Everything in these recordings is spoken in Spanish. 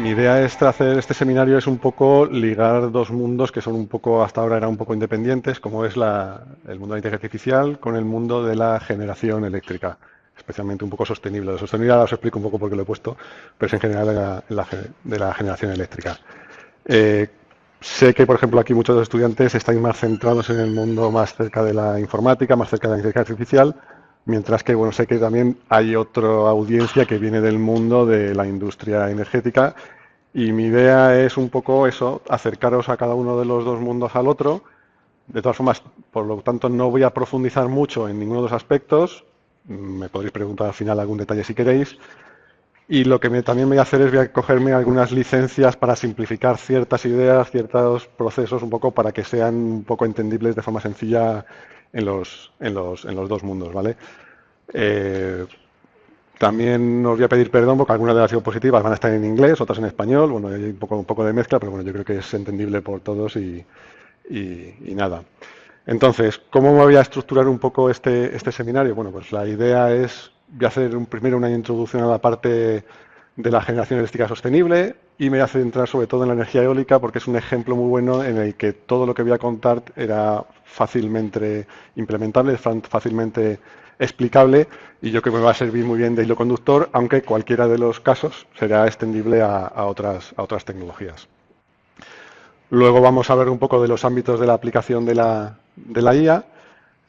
mi idea es hacer este seminario es un poco ligar dos mundos que son un poco, hasta ahora eran un poco independientes, como es el mundo de la inteligencia artificial con el mundo de la generación eléctrica, especialmente un poco sostenible. Lo sostenible ahora os explico un poco por qué lo he puesto, pero es en general de la generación eléctrica. Eh, Sé que, por ejemplo, aquí muchos de los estudiantes estáis más centrados en el mundo más cerca de la informática, más cerca de la inteligencia artificial, mientras que, bueno, sé que también hay otra audiencia que viene del mundo de la industria energética y mi idea es un poco eso, acercaros a cada uno de los dos mundos al otro. De todas formas, por lo tanto, no voy a profundizar mucho en ninguno de los aspectos. Me podréis preguntar al final algún detalle si queréis. Y lo que también voy a hacer es voy a cogerme algunas licencias para simplificar ciertas ideas, ciertos procesos, un poco para que sean un poco entendibles de forma sencilla en los dos mundos, ¿vale? Eh, También os voy a pedir perdón porque algunas de las diapositivas van a estar en inglés, otras en español. Bueno, hay un poco de mezcla, pero bueno, yo creo que es entendible por todos y nada. Entonces, ¿cómo me voy a estructurar un poco este seminario? Bueno, pues la idea es, voy a hacer primero una introducción a la parte de la generación eléctrica sostenible y me voy a centrar sobre todo en la energía eólica porque es un ejemplo muy bueno en el que todo lo que voy a contar era fácilmente implementable, fácilmente explicable y yo creo que me va a servir muy bien de hilo conductor, aunque cualquiera de los casos será extendible a otras tecnologías. Luego vamos a ver un poco de los ámbitos de la aplicación de la IA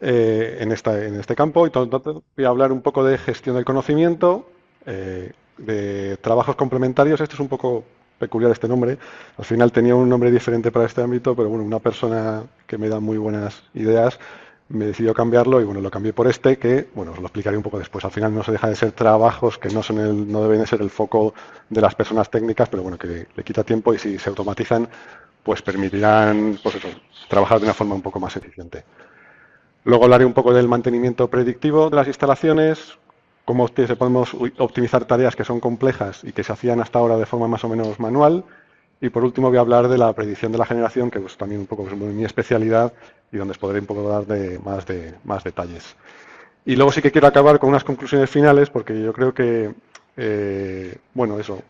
en este campo. Y voy a hablar un poco de gestión del conocimiento, de trabajos complementarios. Esto es un poco peculiar este nombre. Al final tenía un nombre diferente para este ámbito, pero bueno, una persona que me da muy buenas ideas me decidió cambiarlo y bueno, lo cambié por este que, bueno, os lo explicaré un poco después. Al final no se deja de ser trabajos que no deben de ser el foco de las personas técnicas, pero bueno, que le quita tiempo y si se automatizan, pues permitirán, pues eso, trabajar de una forma un poco más eficiente. Luego hablaré un poco del mantenimiento predictivo de las instalaciones, cómo se podemos optimizar tareas que son complejas y que se hacían hasta ahora de forma más o menos manual. Y por último voy a hablar de la predicción de la generación, que pues también un poco es mi especialidad y donde os podré un poco dar más detalles. Y luego sí que quiero acabar con unas conclusiones finales, porque yo creo que, bueno, eso,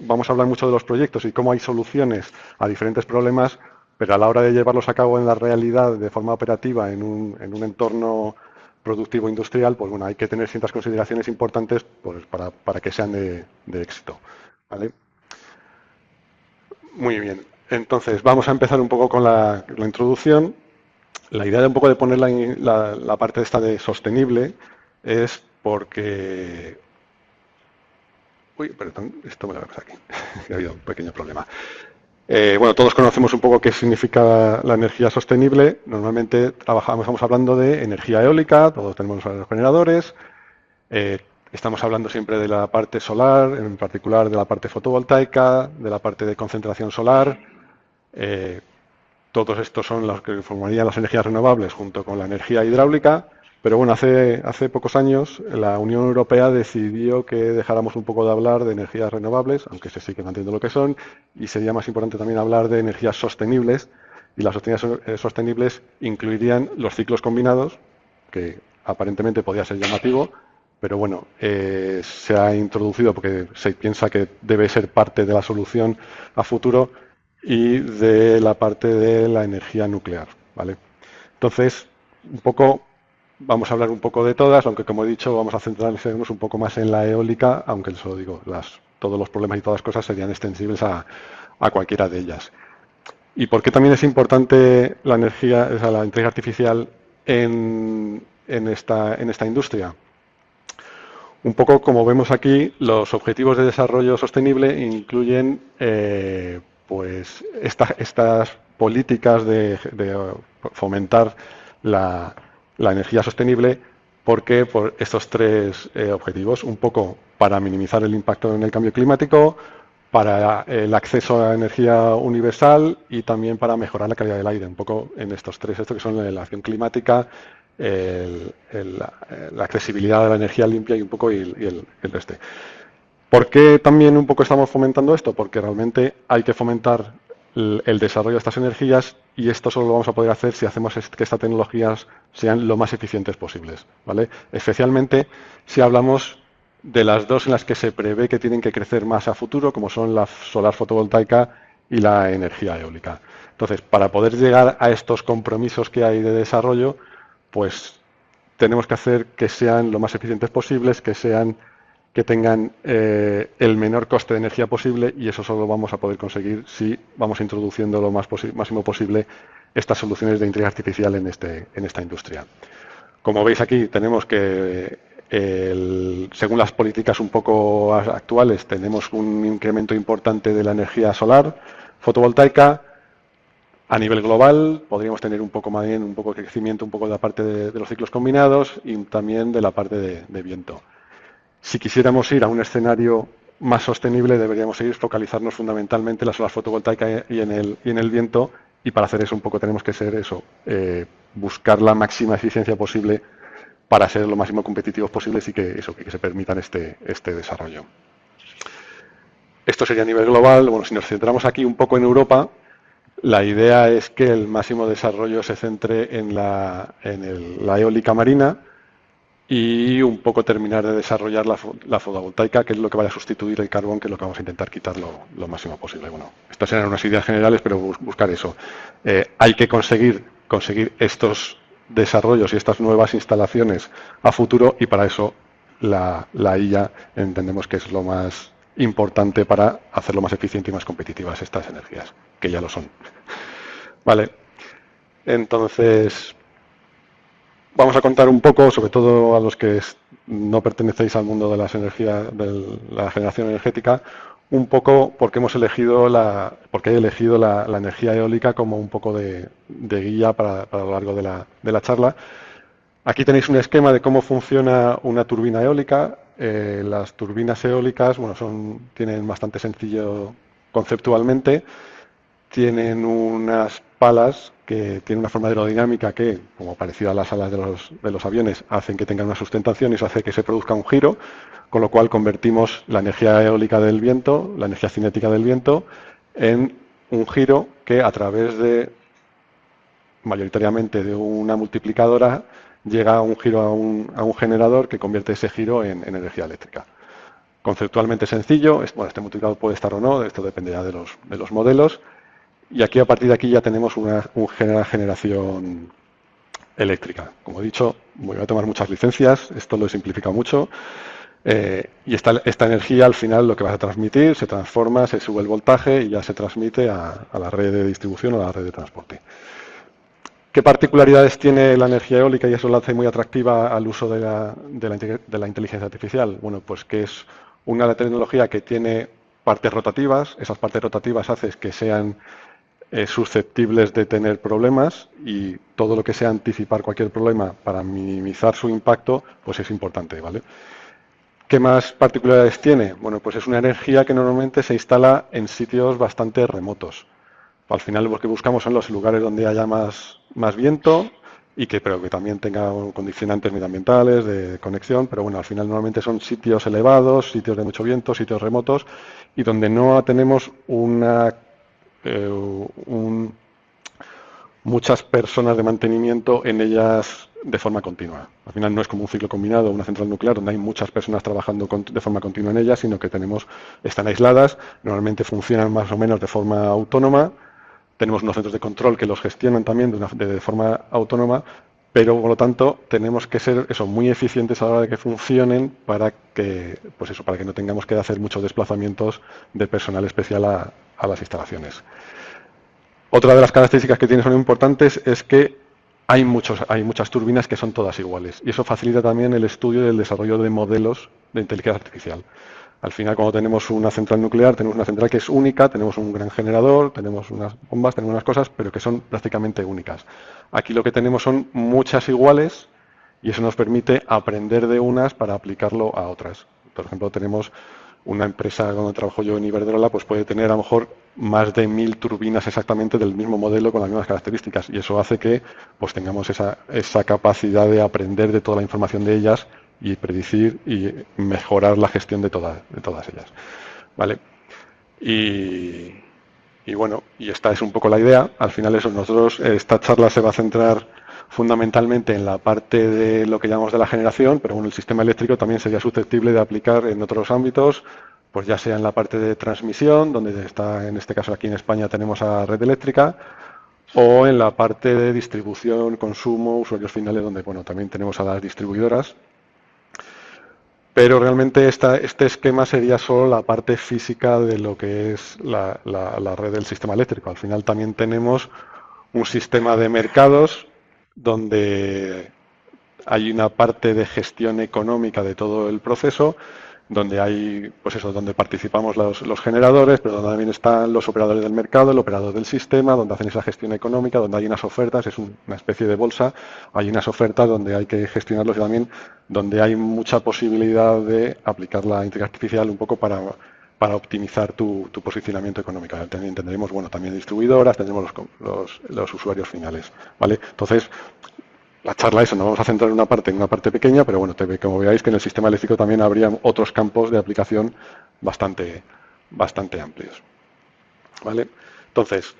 vamos a hablar mucho de los proyectos y cómo hay soluciones a diferentes problemas, pero a la hora de llevarlos a cabo en la realidad de forma operativa en un entorno productivo industrial, pues bueno, hay que tener ciertas consideraciones importantes pues, para que sean de éxito. ¿Vale? Muy bien. Entonces, vamos a empezar un poco con la introducción. La idea de un poco de poner la parte esta de sostenible es porque... Uy, perdón, esto me lo vemos aquí. Ha habido un pequeño problema. Bueno, todos conocemos un poco qué significa la energía sostenible. Normalmente estamos hablando de energía eólica, todos tenemos los generadores. Eh, Estamos hablando siempre de la parte solar, en particular de la parte fotovoltaica, de la parte de concentración solar. Eh, Todos estos son los que formarían las energías renovables junto con la energía hidráulica. Pero bueno, hace pocos años la Unión Europea decidió que dejáramos un poco de hablar de energías renovables, aunque se sigue manteniendo lo que son, y sería más importante también hablar de energías sostenibles. Y las sostenibles incluirían los ciclos combinados, que aparentemente podría ser llamativo, pero bueno, se ha introducido porque se piensa que debe ser parte de la solución a futuro y de la parte de la energía nuclear, ¿vale? Entonces, un poco, vamos a hablar un poco de todas, aunque como he dicho, vamos a centrarnos un poco más en la eólica, aunque eso digo, todos los problemas y todas las cosas serían extensibles a cualquiera de ellas. ¿Y por qué también es importante la energía, o sea, la inteligencia artificial en esta industria? Un poco como vemos aquí, los objetivos de desarrollo sostenible incluyen pues estas políticas de fomentar la energía sostenible porque por estos tres objetivos, un poco para minimizar el impacto en el cambio climático, para el acceso a energía universal y también para mejorar la calidad del aire, un poco en estos tres, esto que son la acción climática, la accesibilidad de la energía limpia y un poco el este. ¿Por qué también un poco estamos fomentando esto? Porque realmente hay que fomentar el desarrollo de estas energías y esto solo lo vamos a poder hacer si hacemos que estas tecnologías sean lo más eficientes posibles, ¿vale? Especialmente si hablamos de las dos en las que se prevé que tienen que crecer más a futuro, como son la solar fotovoltaica y la energía eólica. Entonces, para poder llegar a estos compromisos que hay de desarrollo, pues tenemos que hacer que sean lo más eficientes posibles, que tengan el menor coste de energía posible, y eso solo vamos a poder conseguir si vamos introduciendo lo máximo posible estas soluciones de inteligencia artificial en esta industria. Como veis aquí, tenemos que, según las políticas un poco actuales, tenemos un incremento importante de la energía solar fotovoltaica. A nivel global, podríamos tener un poco más bien, un poco de crecimiento, un poco de la parte de los ciclos combinados y también de la parte de viento. Si quisiéramos ir a un escenario más sostenible, deberíamos seguir focalizarnos fundamentalmente en la solar fotovoltaica y en el viento, y para hacer eso un poco tenemos que ser eso, buscar la máxima eficiencia posible para ser lo máximo competitivos posibles y que se permitan este desarrollo. Esto sería a nivel global. Bueno, si nos centramos aquí un poco en Europa, la idea es que el máximo desarrollo se centre en la eólica marina y un poco terminar de desarrollar la fotovoltaica, que es lo que vaya a sustituir el carbón, que es lo que vamos a intentar quitar lo máximo posible. Bueno, estas serán unas ideas generales, pero buscar eso. Hay que conseguir estos desarrollos y estas nuevas instalaciones a futuro, y para eso la IA entendemos que es lo más importante para hacerlo más eficiente y más competitivas estas energías, que ya lo son. Vale, entonces vamos a contar un poco, sobre todo a los que no pertenecéis al mundo de las energías, de la generación energética, un poco por qué he elegido la energía eólica como un poco de guía para lo largo de la charla. Aquí tenéis un esquema de cómo funciona una turbina eólica. Las turbinas eólicas, bueno, tienen bastante sencillo conceptualmente. Tienen unas palas que tienen una forma aerodinámica que, como parecida a las alas de los aviones, hacen que tengan una sustentación, y eso hace que se produzca un giro, con lo cual convertimos la energía eólica del viento, la energía cinética del viento, en un giro que, a través mayoritariamente de una multiplicadora, llega a un giro a un generador que convierte ese giro en energía eléctrica. Conceptualmente sencillo. Este multiplicador puede estar o no, esto dependerá de los modelos. Y aquí, a partir de aquí, ya tenemos una generación eléctrica. Como he dicho, voy a tomar muchas licencias, esto lo he simplificado mucho. Y esta energía, al final, lo que va a transmitir, se transforma, se sube el voltaje y ya se transmite a la red de distribución o a la red de transporte. ¿Qué particularidades tiene la energía eólica y eso la hace muy atractiva al uso de la inteligencia artificial? Bueno, pues que es una tecnología que tiene partes rotativas. Esas partes rotativas hacen que sean susceptibles de tener problemas, y todo lo que sea anticipar cualquier problema para minimizar su impacto, pues es importante, ¿vale? ¿Qué más particularidades tiene? Bueno, pues es una energía que normalmente se instala en sitios bastante remotos. Al final, lo que buscamos son los lugares donde haya más viento, pero que también tenga condicionantes medioambientales de conexión, pero bueno, al final normalmente son sitios elevados, sitios de mucho viento, sitios remotos, y donde no tenemos muchas personas de mantenimiento en ellas de forma continua. Al final no es como un ciclo combinado o una central nuclear donde hay muchas personas trabajando de forma continua en ellas, sino que están aisladas, normalmente funcionan más o menos de forma autónoma. Tenemos unos centros de control que los gestionan también de forma autónoma, pero por lo tanto tenemos que ser muy eficientes a la hora de que funcionen para que no tengamos que hacer muchos desplazamientos de personal especial a las instalaciones. Otra de las características que tiene son importantes es que hay muchas turbinas que son todas iguales, y eso facilita también el estudio y el desarrollo de modelos de inteligencia artificial. Al final, cuando tenemos una central nuclear, tenemos una central que es única, tenemos un gran generador, tenemos unas bombas, tenemos unas cosas, pero que son prácticamente únicas. Aquí lo que tenemos son muchas iguales, y eso nos permite aprender de unas para aplicarlo a otras. Por ejemplo, tenemos una empresa donde trabajo yo en Iberdrola, pues puede tener a lo mejor más de 1000 turbinas exactamente del mismo modelo con las mismas características, y eso hace que pues tengamos esa capacidad de aprender de toda la información de ellas y predecir y mejorar la gestión de todas ellas. ¿Vale? Y bueno, y esta es un poco la idea. Al final esta charla se va a centrar fundamentalmente en la parte de lo que llamamos de la generación, pero bueno, el sistema eléctrico también sería susceptible de aplicar en otros ámbitos, pues ya sea en la parte de transmisión, donde está, en este caso aquí en España tenemos a Red Eléctrica, o en la parte de distribución, consumo, usuarios finales, donde bueno, también tenemos a las distribuidoras. Pero realmente este esquema sería solo la parte física de lo que es la red del sistema eléctrico. Al final también tenemos un sistema de mercados donde hay una parte de gestión económica de todo el proceso, donde hay, pues eso, donde participamos los generadores, pero donde también están los operadores del mercado, el operador del sistema, donde hacen esa gestión económica, donde hay unas ofertas, es una especie de bolsa, hay unas ofertas donde hay que gestionarlos y también donde hay mucha posibilidad de aplicar la inteligencia artificial un poco para optimizar tu posicionamiento económico. También tendremos, bueno, también distribuidoras, tendremos los usuarios finales, ¿vale? Entonces, la charla eso, nos vamos a centrar en una parte pequeña, pero bueno, como veáis que en el sistema eléctrico también habría otros campos de aplicación bastante amplios. ¿Vale? Entonces,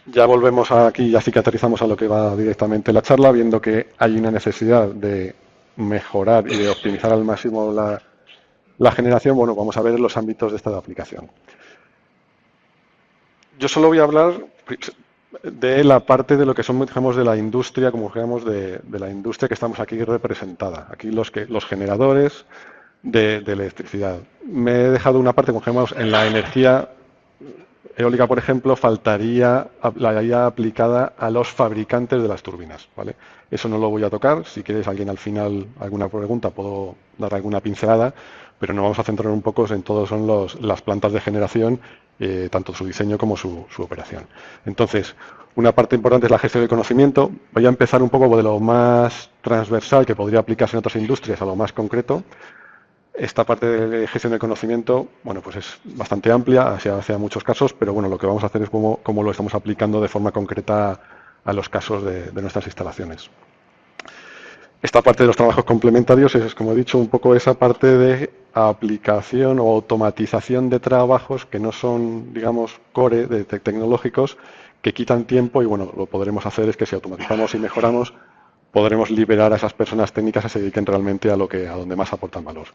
ya volvemos aquí, ya cicaterizamos a lo que va directamente la charla, viendo que hay una necesidad de mejorar y de optimizar al máximo la generación. Bueno, vamos a ver los ámbitos de esta aplicación. Yo solo voy a hablar de la parte de lo que son, digamos, de la industria, como digamos, de la industria que estamos aquí representada. Aquí los generadores de electricidad. Me he dejado una parte, como digamos, en la energía eólica, por ejemplo, faltaría la guía aplicada a los fabricantes de las turbinas, ¿vale? Eso no lo voy a tocar. Si quieres alguien al final alguna pregunta, puedo dar alguna pincelada, pero nos vamos a centrar un poco en todos son las plantas de generación, tanto su diseño como su operación. Entonces, una parte importante es la gestión del conocimiento. Voy a empezar un poco de lo más transversal que podría aplicarse en otras industrias a lo más concreto. Esta parte de gestión del conocimiento, bueno, pues es bastante amplia, se hace en muchos casos, pero bueno, lo que vamos a hacer es cómo lo estamos aplicando de forma concreta a los casos de nuestras instalaciones. Esta parte de los trabajos complementarios es, como he dicho, un poco esa parte de aplicación o automatización de trabajos que no son, digamos, core tecnológicos, que quitan tiempo y bueno, lo podremos hacer es que si automatizamos y mejoramos, podremos liberar a esas personas técnicas que se dediquen realmente a donde más aportan valor.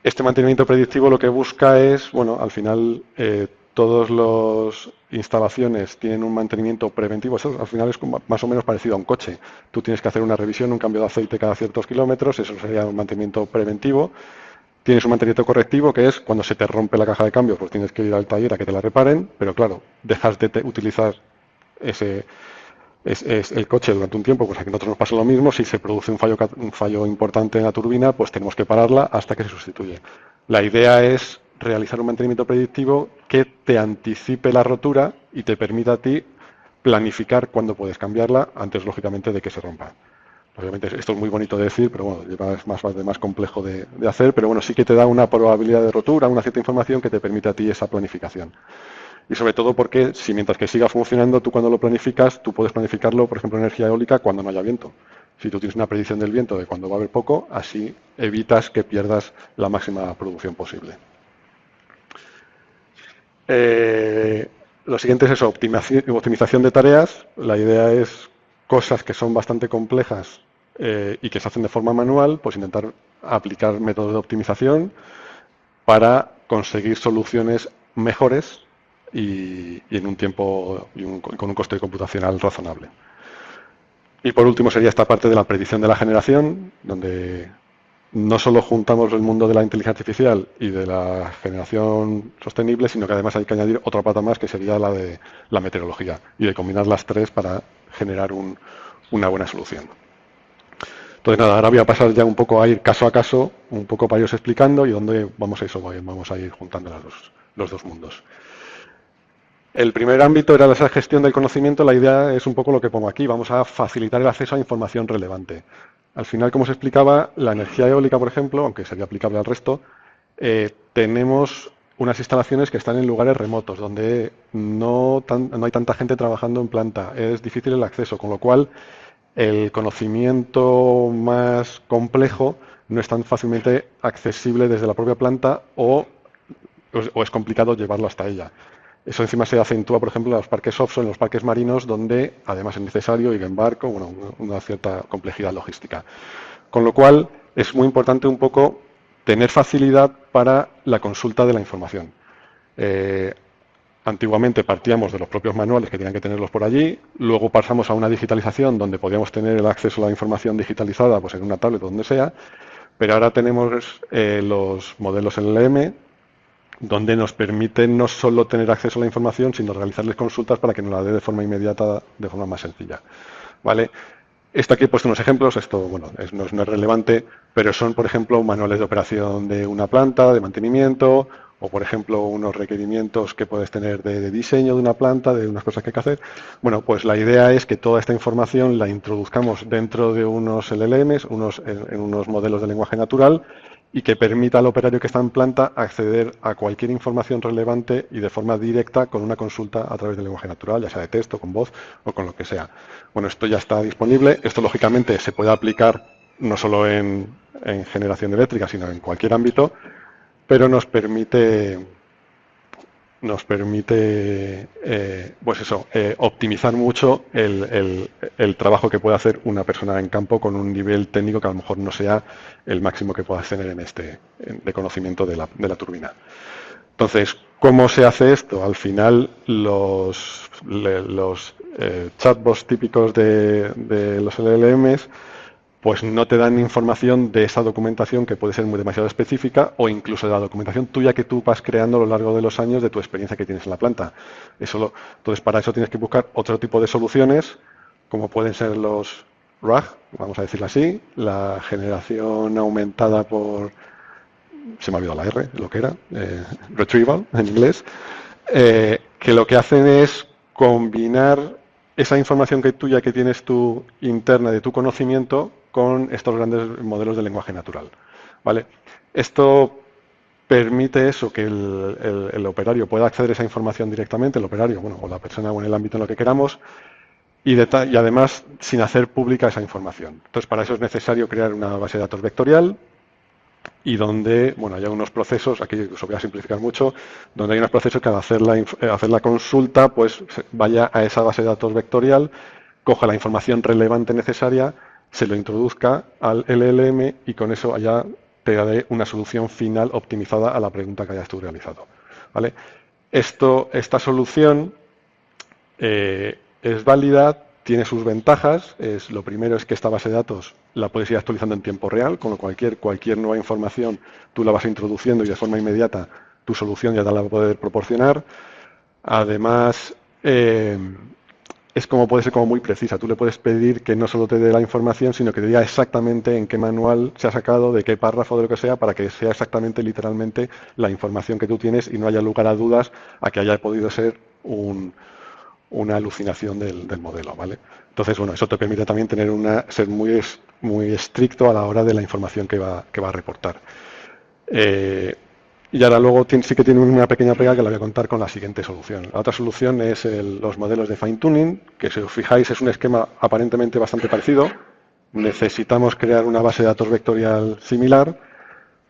Este mantenimiento predictivo lo que busca es, bueno, al final todas las instalaciones tienen un mantenimiento preventivo. Eso al final es más o menos parecido a un coche. Tú tienes que hacer una revisión, un cambio de aceite cada ciertos kilómetros, eso sería un mantenimiento preventivo. Tienes un mantenimiento correctivo, que es cuando se te rompe la caja de cambio, pues tienes que ir al taller a que te la reparen, pero claro, dejas de utilizar es el coche durante un tiempo, pues aquí a nosotros nos pasa lo mismo. Si se produce un fallo importante en la turbina, pues tenemos que pararla hasta que se sustituye. La idea es realizar un mantenimiento predictivo que te anticipe la rotura y te permita a ti planificar cuándo puedes cambiarla antes, lógicamente, de que se rompa. Obviamente esto es muy bonito de decir, pero bueno, es más complejo de hacer, pero bueno, sí que te da una probabilidad de rotura, una cierta información que te permite a ti esa planificación. Y sobre todo porque si mientras que siga funcionando, tú cuando lo planificas, tú puedes planificarlo, por ejemplo, energía eólica cuando no haya viento. Si tú tienes una predicción del viento de cuando va a haber poco, así evitas que pierdas la máxima producción posible. Lo siguiente es eso, optimización de tareas. La idea es cosas que son bastante complejas y que se hacen de forma manual, pues intentar aplicar métodos de optimización para conseguir soluciones mejores y en un tiempo con un coste computacional razonable. Y por último sería esta parte de la predicción de la generación, donde no solo juntamos el mundo de la inteligencia artificial y de la generación sostenible, sino que además hay que añadir otra pata más, que sería la de la meteorología, y de combinar las tres para generar una buena solución. Entonces nada, ahora voy a pasar ya un poco a ir caso a caso, un poco para iros explicando y dónde vamos a ir juntando los dos mundos. El primer ámbito era esa gestión del conocimiento. La idea es un poco lo que pongo aquí. Vamos a facilitar el acceso a información relevante. Al final, como os explicaba, la energía eólica, por ejemplo, aunque sería aplicable al resto, tenemos unas instalaciones que están en lugares remotos, donde no hay tanta gente trabajando en planta. Es difícil el acceso, con lo cual el conocimiento más complejo no es tan fácilmente accesible desde la propia planta o es complicado llevarlo hasta ella. Eso encima se acentúa, por ejemplo, en los parques offshore, en los parques marinos, donde además es necesario ir en barco, bueno, una cierta complejidad logística. Con lo cual, es muy importante un poco tener facilidad para la consulta de la información. Eh, Antiguamente partíamos de los propios manuales que tenían que tenerlos por allí, luego pasamos a una digitalización donde podíamos tener el acceso a la información digitalizada pues en una tablet o donde sea, pero ahora tenemos los modelos LLM donde nos permiten no solo tener acceso a la información, sino realizarles consultas para que nos la dé de forma inmediata, de forma más sencilla. ¿Vale? Esto aquí he puesto unos ejemplos, esto bueno, no es relevante, pero son, por ejemplo, manuales de operación de una planta, de mantenimiento, o, por ejemplo, unos requerimientos que puedes tener de diseño de una planta, de unas cosas que hay que hacer. Bueno, pues la idea es que toda esta información la introduzcamos dentro de unos LLMs, en unos modelos de lenguaje natural, y que permita al operario que está en planta acceder a cualquier información relevante y de forma directa con una consulta a través del lenguaje natural, ya sea de texto, con voz o con lo que sea. Bueno, esto ya está disponible. Esto, lógicamente, se puede aplicar no solo en generación eléctrica, sino en cualquier ámbito, pero nos permite pues eso, optimizar mucho el trabajo que puede hacer una persona en campo con un nivel técnico que a lo mejor no sea el máximo que pueda tener de conocimiento de la turbina. Entonces, ¿cómo se hace esto? Al final, los chatbots típicos de los LLMs pues no te dan información de esa documentación que puede ser muy demasiado específica o incluso de la documentación tuya que tú vas creando a lo largo de los años de tu experiencia que tienes en la planta. Entonces, para eso tienes que buscar otro tipo de soluciones, como pueden ser los RAG, vamos a decirlo así, la generación aumentada por, se me ha olvidado la R, lo que era, retrieval en inglés, que lo que hacen es combinar esa información tuya que tienes tú interna de tu conocimiento con estos grandes modelos de lenguaje natural. ¿Vale? Esto permite eso, que el operario pueda acceder a esa información directamente, el operario, bueno, o la persona o en el ámbito en lo que queramos, y además sin hacer pública esa información. Entonces, para eso es necesario crear una base de datos vectorial y donde, bueno, hay unos procesos, aquí os voy a simplificar mucho, donde hay unos procesos que al hacer la consulta, pues vaya a esa base de datos vectorial, coja la información relevante necesaria, se lo introduzca al LLM y con eso allá te daré una solución final optimizada a la pregunta que hayas tú realizado. ¿Vale? Esta solución es válida, tiene sus ventajas. Lo primero es que esta base de datos la puedes ir actualizando en tiempo real, con lo cualquier nueva información tú la vas introduciendo y de forma inmediata tu solución ya te la va a poder proporcionar. Además, puede ser como muy precisa. Tú le puedes pedir que no solo te dé la información, sino que te diga exactamente en qué manual se ha sacado, de qué párrafo, de lo que sea, para que sea exactamente, literalmente, la información que tú tienes y no haya lugar a dudas a que haya podido ser una alucinación del modelo, ¿vale? Entonces, bueno, eso te permite también ser muy estricto a la hora de la información que va a reportar. Y ahora luego sí que tiene una pequeña pega que la voy a contar con la siguiente solución. La otra solución es los modelos de fine tuning, que si os fijáis es un esquema aparentemente bastante parecido. Necesitamos crear una base de datos vectorial similar,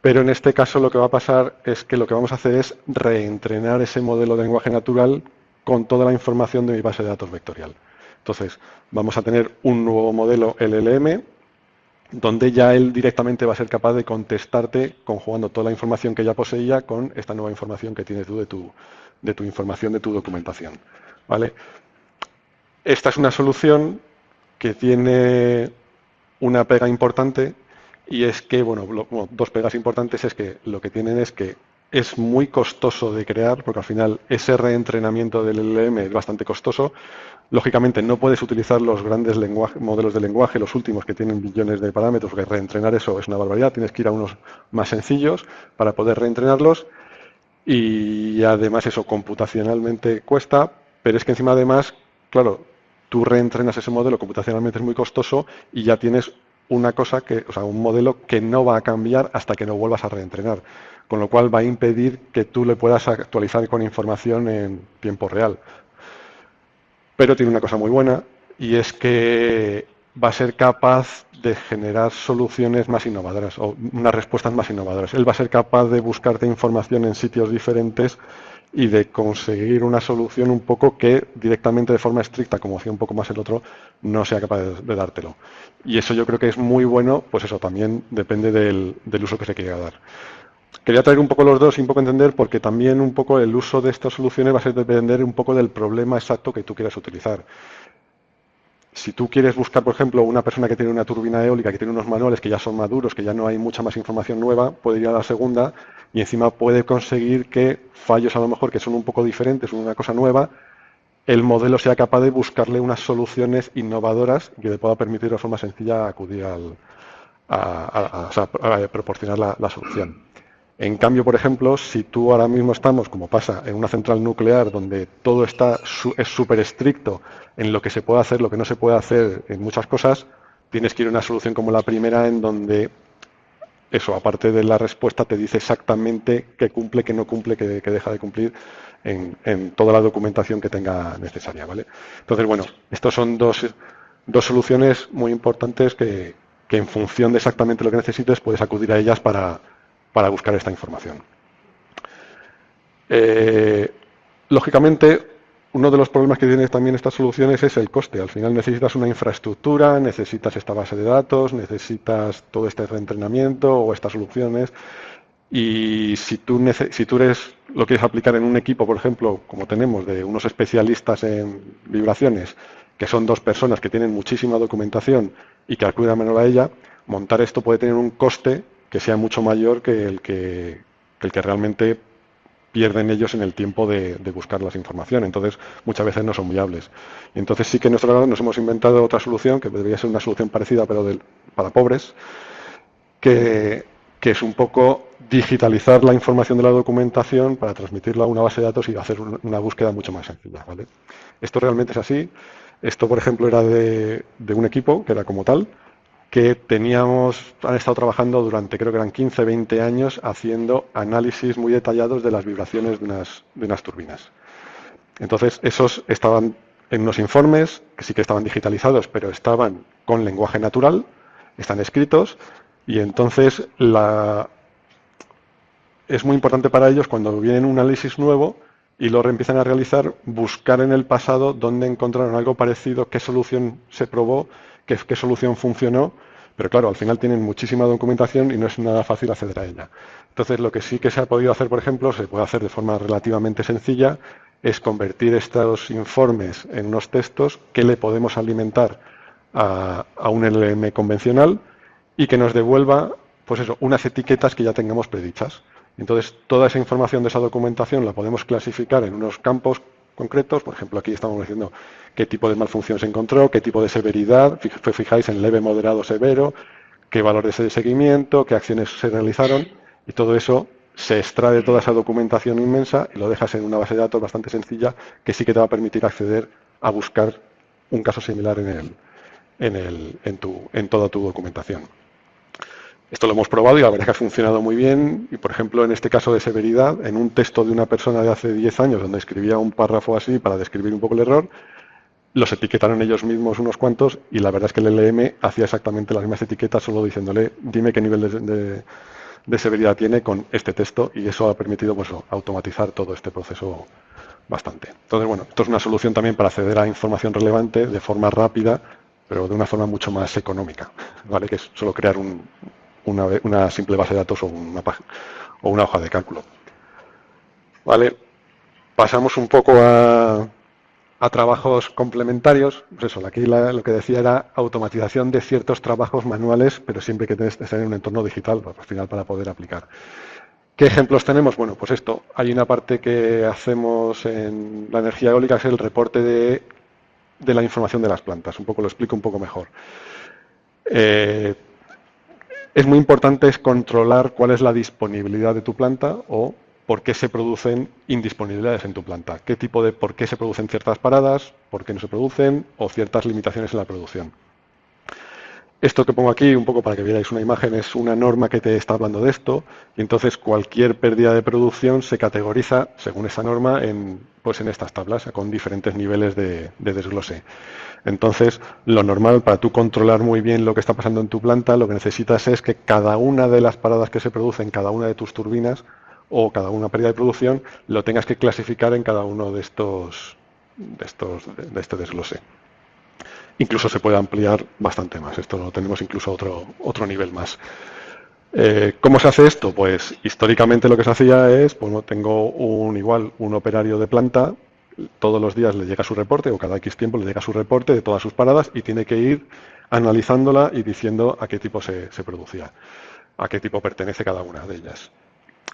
pero en este caso lo que va a pasar es que lo que vamos a hacer es reentrenar ese modelo de lenguaje natural con toda la información de mi base de datos vectorial. Entonces, vamos a tener un nuevo modelo LLM donde ya él directamente va a ser capaz de contestarte conjugando toda la información que ya poseía con esta nueva información que tienes tú de tu información, de tu documentación. ¿Vale? Esta es una solución que tiene una pega importante y es que, bueno, dos pegas importantes es que lo que tienen es que es muy costoso de crear, porque al final ese reentrenamiento del LLM es bastante costoso. Lógicamente no puedes utilizar los grandes modelos de lenguaje, los últimos que tienen billones de parámetros, porque reentrenar eso es una barbaridad. Tienes que ir a unos más sencillos para poder reentrenarlos y además eso computacionalmente cuesta, pero es que encima además, claro, tú reentrenas ese modelo, computacionalmente es muy costoso y ya tienes un modelo que no va a cambiar hasta que no vuelvas a reentrenar, con lo cual va a impedir que tú le puedas actualizar con información en tiempo real. Pero tiene una cosa muy buena y es que va a ser capaz de generar soluciones más innovadoras o unas respuestas más innovadoras. Él va a ser capaz de buscarte información en sitios diferentes y de conseguir una solución un poco que directamente de forma estricta, como hacía un poco más el otro, no sea capaz de dártelo. Y eso yo creo que es muy bueno, pues eso también depende del uso que se quiera dar. Quería traer un poco los dos y un poco entender porque también un poco el uso de estas soluciones va a ser depender un poco del problema exacto que tú quieras utilizar. Si tú quieres buscar, por ejemplo, una persona que tiene una turbina eólica, que tiene unos manuales que ya son maduros, que ya no hay mucha más información nueva, puede ir a la segunda y encima puede conseguir que fallos a lo mejor que son un poco diferentes, una cosa nueva, el modelo sea capaz de buscarle unas soluciones innovadoras que le pueda permitir de forma sencilla acudir o sea, a proporcionar la solución. En cambio, por ejemplo, si tú ahora mismo estamos, como pasa, en una central nuclear donde todo es súper estricto en lo que se puede hacer, lo que no se puede hacer en muchas cosas, tienes que ir a una solución como la primera en donde eso, aparte de la respuesta, te dice exactamente qué cumple, qué no cumple, qué deja de cumplir en toda la documentación que tenga necesaria, ¿vale? Entonces, bueno, estos son dos soluciones muy importantes que en función de exactamente lo que necesites puedes acudir a ellas para buscar esta información. Lógicamente, uno de los problemas que tienen también estas soluciones es el coste. Al final necesitas una infraestructura, necesitas esta base de datos, necesitas todo este reentrenamiento o estas soluciones. Y si tú lo quieres aplicar en un equipo, por ejemplo, como tenemos, de unos especialistas en vibraciones, que son dos personas que tienen muchísima documentación y que acuden a menor a ella, montar esto puede tener un coste que sea mucho mayor que el que realmente pierden ellos en el tiempo de buscar las informaciones. Entonces, muchas veces no son viables. Y entonces sí que en nuestro lado nos hemos inventado otra solución, que debería ser una solución parecida, pero para pobres, que es un poco digitalizar la información de la documentación para transmitirla a una base de datos y hacer una búsqueda mucho más sencilla, ¿vale? Esto realmente es así. Esto, por ejemplo, era de un equipo que era como tal, que han estado trabajando durante, creo que eran 15, 20 años, haciendo análisis muy detallados de las vibraciones de unas turbinas. Entonces, esos estaban en unos informes, que sí que estaban digitalizados, pero estaban con lenguaje natural, están escritos, y entonces es muy importante para ellos cuando viene un análisis nuevo y lo empiezan a realizar, buscar en el pasado dónde encontraron algo parecido, qué solución se probó, qué solución funcionó, pero claro, al final tienen muchísima documentación y no es nada fácil acceder a ella. Entonces, lo que sí que se ha podido hacer, por ejemplo, se puede hacer de forma relativamente sencilla, es convertir estos informes en unos textos que le podemos alimentar a un LLM convencional y que nos devuelva, pues eso, unas etiquetas que ya tengamos predichas. Entonces, toda esa información de esa documentación la podemos clasificar en unos campos concretos. Por ejemplo, aquí estamos diciendo qué tipo de malfunción se encontró, qué tipo de severidad, fijáis en leve, moderado, severo, qué valores de seguimiento, qué acciones se realizaron, y todo eso se extrae de toda esa documentación inmensa y lo dejas en una base de datos bastante sencilla que sí que te va a permitir acceder a buscar un caso similar en toda tu documentación. Esto lo hemos probado y la verdad es que ha funcionado muy bien. Y, por ejemplo, en este caso de severidad, en un texto de una persona de hace 10 años donde escribía un párrafo así para describir un poco el error, los etiquetaron ellos mismos unos cuantos y la verdad es que el LM hacía exactamente las mismas etiquetas solo diciéndole dime qué nivel de severidad tiene con este texto, y eso ha permitido pues automatizar todo este proceso bastante. Entonces, bueno, esto es una solución también para acceder a información relevante de forma rápida, pero de una forma mucho más económica, ¿vale? Que es solo crear una simple base de datos o una hoja de cálculo. Vale, pasamos un poco a trabajos complementarios. Pues eso, aquí lo que decía era automatización de ciertos trabajos manuales, pero siempre que estar en un entorno digital, pues, al final para poder aplicar. ¿Qué ejemplos tenemos? Bueno, pues esto, hay una parte que hacemos en la energía eólica, que es el reporte de la información de las plantas. Un poco lo explico un poco mejor. Es muy importante controlar cuál es la disponibilidad de tu planta o por qué se producen indisponibilidades en tu planta. Por qué se producen ciertas paradas, por qué no se producen, o ciertas limitaciones en la producción. Esto que pongo aquí, un poco para que veáis una imagen, es una norma que te está hablando de esto, y entonces cualquier pérdida de producción se categoriza, según esa norma, en estas tablas, con diferentes niveles de desglose. Entonces, lo normal para tú controlar muy bien lo que está pasando en tu planta, lo que necesitas es que cada una de las paradas que se producen, cada una de tus turbinas, o cada una pérdida de producción, lo tengas que clasificar en cada uno de este desglose. Incluso se puede ampliar bastante más. Esto lo tenemos incluso a otro nivel más. ¿Cómo se hace esto? Pues históricamente lo que se hacía es, bueno, tengo un operario de planta, todos los días le llega su reporte, o cada X tiempo le llega su reporte de todas sus paradas y tiene que ir analizándola y diciendo a qué tipo se producía, a qué tipo pertenece cada una de ellas.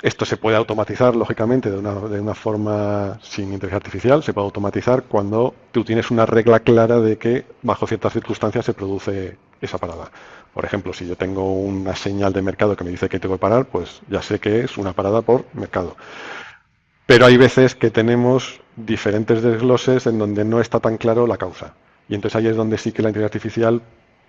Esto se puede automatizar, lógicamente, de una forma sin inteligencia artificial. Se puede automatizar cuando tú tienes una regla clara de que bajo ciertas circunstancias se produce esa parada. Por ejemplo, si yo tengo una señal de mercado que me dice que tengo que parar, pues ya sé que es una parada por mercado. Pero hay veces que tenemos diferentes desgloses en donde no está tan claro la causa. Y entonces ahí es donde sí que la inteligencia artificial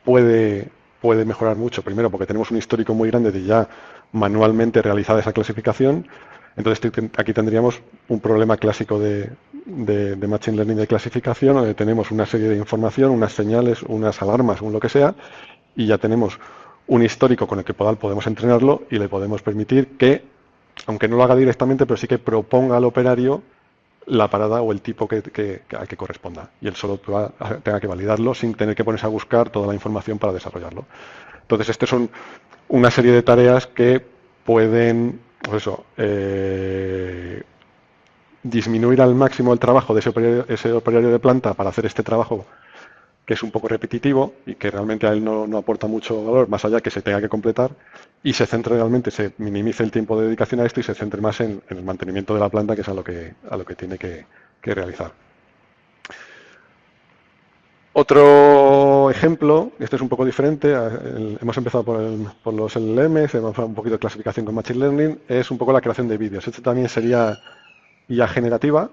puede, puede mejorar mucho. Primero, porque tenemos un histórico muy grande de ya manualmente realizada esa clasificación. Entonces aquí tendríamos un problema clásico de Machine Learning de clasificación, donde tenemos una serie de información, unas señales, unas alarmas, un lo que sea, y ya tenemos un histórico con el que podemos entrenarlo y le podemos permitir que, aunque no lo haga directamente, pero sí que proponga al operario la parada o el tipo al que corresponda. Y él solo tenga que validarlo sin tener que ponerse a buscar toda la información para desarrollarlo. Entonces, estas son una serie de tareas que pueden, pues eso, disminuir al máximo el trabajo de ese operario de planta para hacer este trabajo que es un poco repetitivo y que realmente a él no aporta mucho valor, más allá que se tenga que completar, y se centre realmente, se minimice el tiempo de dedicación a esto y se centre más en el mantenimiento de la planta, que es a lo que tiene que realizar. Otro ejemplo, este es un poco diferente, hemos empezado por los LLMs, hemos un poquito de clasificación con Machine Learning, es un poco la creación de vídeos. Este también sería IA generativa,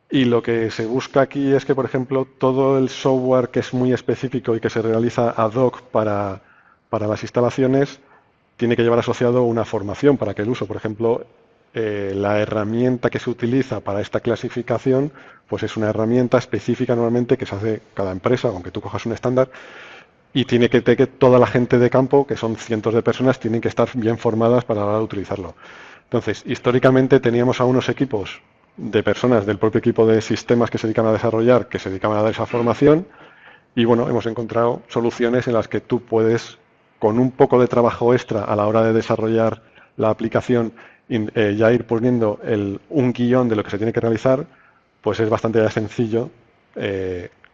y lo que se busca aquí es que, por ejemplo, todo el software que es muy específico y que se realiza ad hoc para las instalaciones tiene que llevar asociado una formación para que el uso, por ejemplo, la herramienta que se utiliza para esta clasificación, pues es una herramienta específica normalmente que se hace cada empresa, aunque tú cojas un estándar, y tiene que toda la gente de campo, que son cientos de personas, tienen que estar bien formadas para la hora de utilizarlo. Entonces, históricamente teníamos a unos equipos de personas del propio equipo de sistemas que se dedican a desarrollar, que se dedicaban a dar esa formación, y bueno, hemos encontrado soluciones en las que tú puedes, con un poco de trabajo extra a la hora de desarrollar la aplicación, ya ir poniendo un guión de lo que se tiene que realizar, pues es bastante sencillo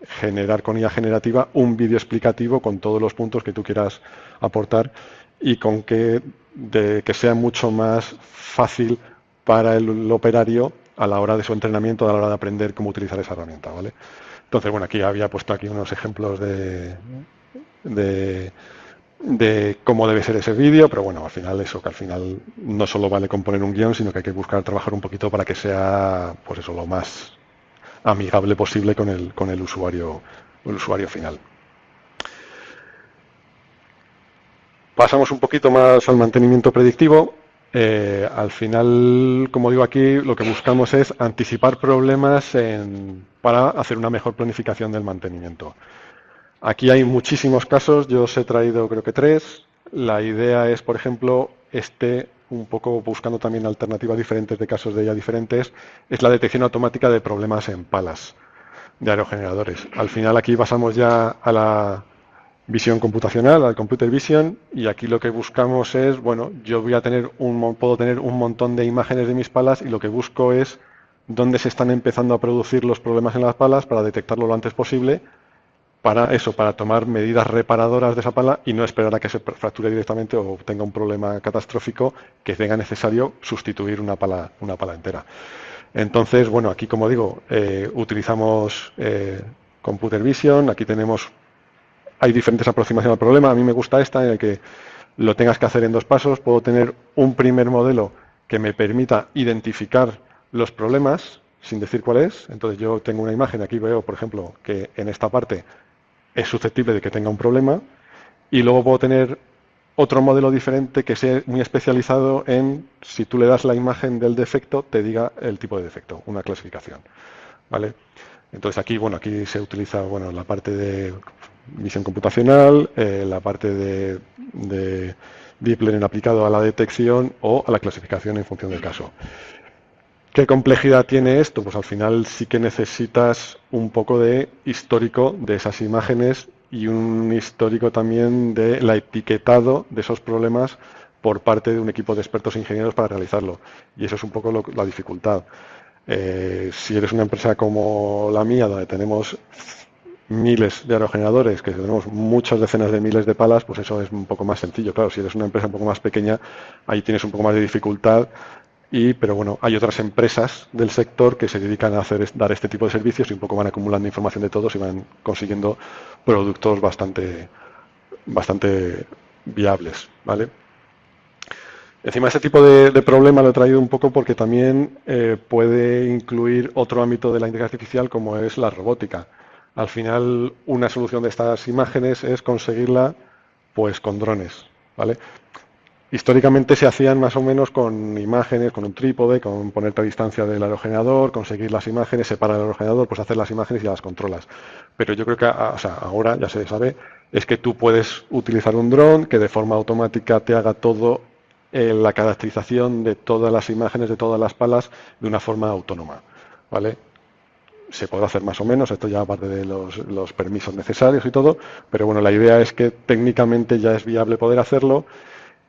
generar con IA generativa un vídeo explicativo con todos los puntos que tú quieras aportar y con que sea mucho más fácil para el operario a la hora de su entrenamiento, a la hora de aprender cómo utilizar esa herramienta, ¿vale? Entonces, bueno, aquí había puesto aquí unos ejemplos de, de cómo debe ser ese vídeo, pero bueno, al final eso, que al final no solo vale con poner un guión, sino que hay que buscar trabajar un poquito para que sea, pues eso, lo más amigable posible con el usuario final. Pasamos un poquito más al mantenimiento predictivo. Al final, como digo aquí, lo que buscamos es anticipar problemas para hacer una mejor planificación del mantenimiento. Aquí hay muchísimos casos, yo os he traído creo que 3. La idea es, por ejemplo, un poco buscando también alternativas diferentes de casos de IA diferentes, es la detección automática de problemas en palas de aerogeneradores. Al final aquí pasamos ya a la visión computacional, al computer vision, y aquí lo que buscamos es, bueno, yo puedo tener un montón de imágenes de mis palas y lo que busco es dónde se están empezando a producir los problemas en las palas para detectarlo lo antes posible, para tomar medidas reparadoras de esa pala y no esperar a que se fracture directamente o tenga un problema catastrófico que tenga necesario sustituir una pala entera. Entonces, bueno, aquí como digo, utilizamos Computer Vision, aquí hay diferentes aproximaciones al problema, a mí me gusta esta en el que lo tengas que hacer en 2 pasos, puedo tener un primer modelo que me permita identificar los problemas sin decir cuál es, entonces yo tengo una imagen, aquí veo, por ejemplo, que en esta parte es susceptible de que tenga un problema, y luego puedo tener otro modelo diferente que sea muy especializado en, si tú le das la imagen del defecto, te diga el tipo de defecto, una clasificación, ¿vale? Entonces aquí se utiliza, la parte de visión computacional, la parte de Deep Learning aplicado a la detección o a la clasificación en función del caso. ¿Qué complejidad tiene esto? Pues al final sí que necesitas un poco de histórico de esas imágenes y un histórico también del etiquetado de esos problemas por parte de un equipo de expertos e ingenieros para realizarlo. Y eso es un poco la dificultad. Si eres una empresa como la mía, donde tenemos miles de aerogeneradores, que tenemos muchas decenas de miles de palas, pues eso es un poco más sencillo. Claro, si eres una empresa un poco más pequeña, ahí tienes un poco más de dificultad. Pero bueno, hay otras empresas del sector que se dedican a dar este tipo de servicios y un poco van acumulando información de todos y van consiguiendo productos bastante viables, ¿vale? Encima, este tipo de problema lo he traído un poco porque también puede incluir otro ámbito de la inteligencia artificial como es la robótica. Al final, una solución de estas imágenes es conseguirla pues con drones, ¿vale? Históricamente se hacían más o menos con imágenes, con un trípode, con ponerte a distancia del aerogenerador, conseguir las imágenes, separar el aerogenerador, pues hacer las imágenes y ya las controlas. Pero yo creo que o sea, ahora ya se sabe, es que tú puedes utilizar un dron que de forma automática te haga todo la caracterización de todas las imágenes, de todas las palas, de una forma autónoma. ¿Vale? Se podrá hacer más o menos, esto ya aparte de los permisos necesarios y todo, pero bueno, la idea es que técnicamente ya es viable poder hacerlo.